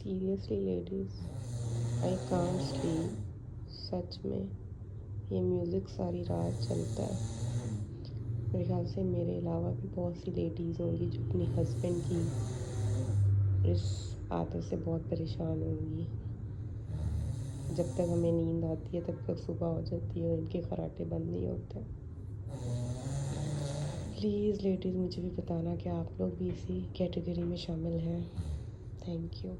Seriously ladies, I can't sleep. सच में ये म्यूज़िक सारी रात चलता है। मेरे ख्याल से मेरे अलावा भी बहुत सी लेडीज़ होंगी जो अपने हस्बैंड की इस आदत से बहुत परेशान होंगी। जब तक हमें नींद आती है तब तक सुबह हो जाती है और इनके खर्राटे बंद नहीं होते। प्लीज़ लेडीज़, मुझे भी बताना कि आप लोग भी इसी कैटेगरी में शामिल हैं। Thank you.